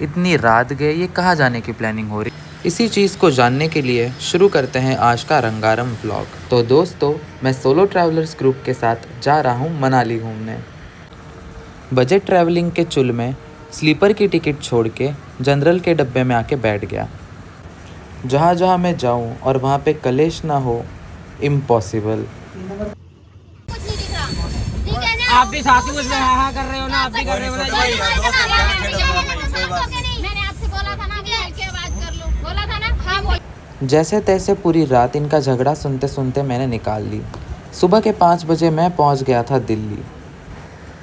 इतनी रात गए, ये कहाँ जाने की प्लानिंग हो रही। इसी चीज़ को जानने के लिए शुरू करते हैं आज का रंगारंग व्लॉग। तो दोस्तों, मैं सोलो ट्रैवलर्स ग्रुप के साथ जा रहा हूँ मनाली घूमने। बजट ट्रैवलिंग के चुल में स्लीपर की टिकट छोड़ के जनरल के डब्बे में आके बैठ गया। जहाँ जहाँ मैं जाऊँ और वहाँ पे कलेश ना हो, इम्पॉसिबल। आप भी साथ ही उसमें हाँ कर रहे हो ना, आप भी कर रहे हो ना। मैंने आपसे बोला था ना कि हल्के बात कर लो, बोला था ना। हाँ बोल। जैसे तैसे पूरी रात इनका झगड़ा सुनते सुनते मैंने निकाल ली। सुबह के 5 बजे मैं पहुंच गया था दिल्ली।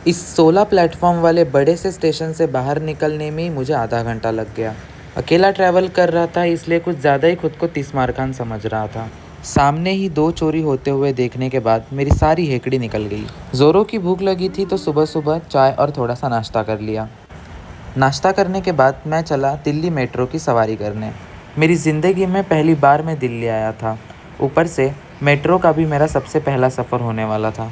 इस 16 प्लेटफॉर्म वाले बड़े से स्टेशन से बाहर निकलने में ही मुझे आधा घंटा लग गया। अकेला ट्रैवल कर रहा था, इसलिए कुछ ज़्यादा ही खुद को तीसमार खान समझ रहा था। सामने ही 2 चोरी होते हुए देखने के बाद मेरी सारी हेकड़ी निकल गई। ज़ोरों की भूख लगी थी तो सुबह सुबह चाय और थोड़ा सा नाश्ता कर लिया। नाश्ता करने के बाद मैं चला दिल्ली मेट्रो की सवारी करने। मेरी ज़िंदगी में पहली बार मैं दिल्ली आया था। ऊपर से मेट्रो का भी मेरा सबसे पहला सफ़र होने वाला था।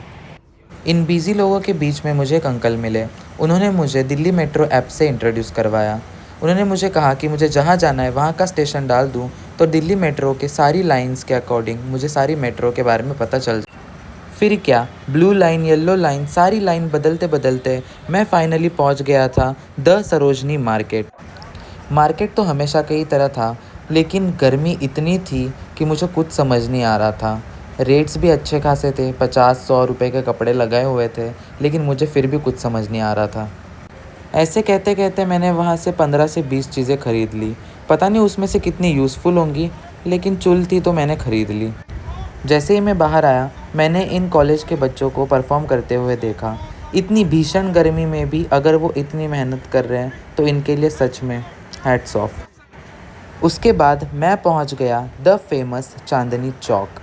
इन बिज़ी लोगों के बीच में मुझे एक अंकल मिले। उन्होंने मुझे दिल्ली मेट्रो ऐप से इंट्रोड्यूस करवाया। उन्होंने मुझे कहा कि मुझे जहाँ जाना है वहाँ का स्टेशन डाल दूँ तो दिल्ली मेट्रो के सारी लाइंस के अकॉर्डिंग मुझे सारी मेट्रो के बारे में पता चल जाए। फिर क्या, ब्लू लाइन, येलो लाइन, सारी लाइन बदलते बदलते मैं फाइनली पहुँच गया था द सरोजनी मार्केट। मार्केट तो हमेशा की तरह था, लेकिन गर्मी इतनी थी कि मुझे कुछ समझ नहीं आ रहा था। रेट्स भी अच्छे खासे थे, 50-100 रुपए के कपड़े लगाए हुए थे, लेकिन मुझे फिर भी कुछ समझ नहीं आ रहा था। ऐसे कहते कहते मैंने वहाँ से 15 से 20 चीज़ें ख़रीद ली। पता नहीं उसमें से कितनी यूज़फुल होंगी, लेकिन चुल थी तो मैंने ख़रीद ली। जैसे ही मैं बाहर आया, मैंने इन कॉलेज के बच्चों को परफॉर्म करते हुए देखा। इतनी भीषण गर्मी में भी अगर वो इतनी मेहनत कर रहे हैं तो इनके लिए सच में हैट्स ऑफ। उसके बाद मैं पहुंच गया द फेमस चांदनी चौक।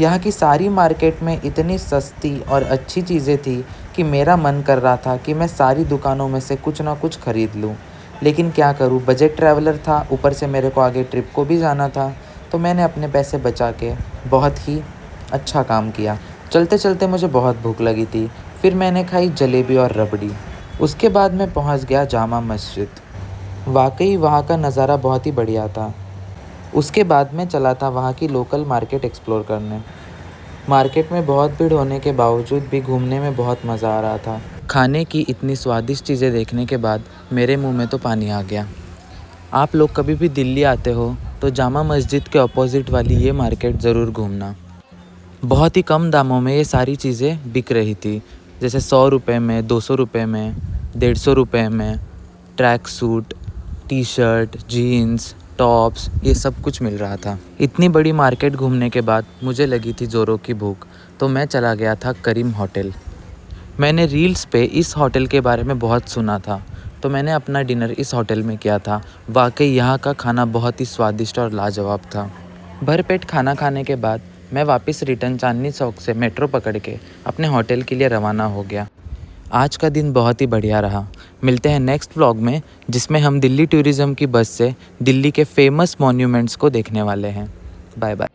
यहाँ की सारी मार्केट में इतनी सस्ती और अच्छी चीज़ें थी कि मेरा मन कर रहा था कि मैं सारी दुकानों में से कुछ ना कुछ ख़रीद लूँ। लेकिन क्या करूँ, बजट ट्रैवलर था, ऊपर से मेरे को आगे ट्रिप को भी जाना था, तो मैंने अपने पैसे बचा के बहुत ही अच्छा काम किया। चलते चलते मुझे बहुत भूख लगी थी, फिर मैंने खाई जलेबी और रबड़ी। उसके बाद मैं पहुँच गया जामा मस्जिद। वाकई वहाँ का नज़ारा बहुत ही बढ़िया था। उसके बाद मैं चला था वहाँ की लोकल मार्केट एक्सप्लोर करने। मार्केट में बहुत भीड़ होने के बावजूद भी घूमने में बहुत मज़ा आ रहा था। खाने की इतनी स्वादिष्ट चीज़ें देखने के बाद मेरे मुंह में तो पानी आ गया। आप लोग कभी भी दिल्ली आते हो तो जामा मस्जिद के अपोजिट वाली ये मार्केट ज़रूर घूमना। बहुत ही कम दामों में ये सारी चीज़ें बिक रही थी, जैसे 100 रुपये में, 200 रुपये में, 150 रुपये में track suit, T shirt, jeans, tops, ये सब कुछ मिल रहा था। इतनी बड़ी मार्केट घूमने के बाद मुझे लगी थी ज़ोरों की भूख, तो मैं चला गया था करीम होटल। मैंने रील्स पे इस होटल के बारे में बहुत सुना था, तो मैंने अपना डिनर इस होटल में किया था। वाकई यहाँ का खाना बहुत ही स्वादिष्ट और लाजवाब था। भरपेट खाना खाने के बाद मैं वापस रिटर्न चांदनी चौक से मेट्रो पकड़ के अपने होटल के लिए रवाना हो गया। आज का दिन बहुत ही बढ़िया रहा। मिलते हैं नेक्स्ट व्लॉग में, जिसमें हम दिल्ली टूरिज़्म की बस से दिल्ली के फेमस मॉन्यूमेंट्स को देखने वाले हैं। Bye bye.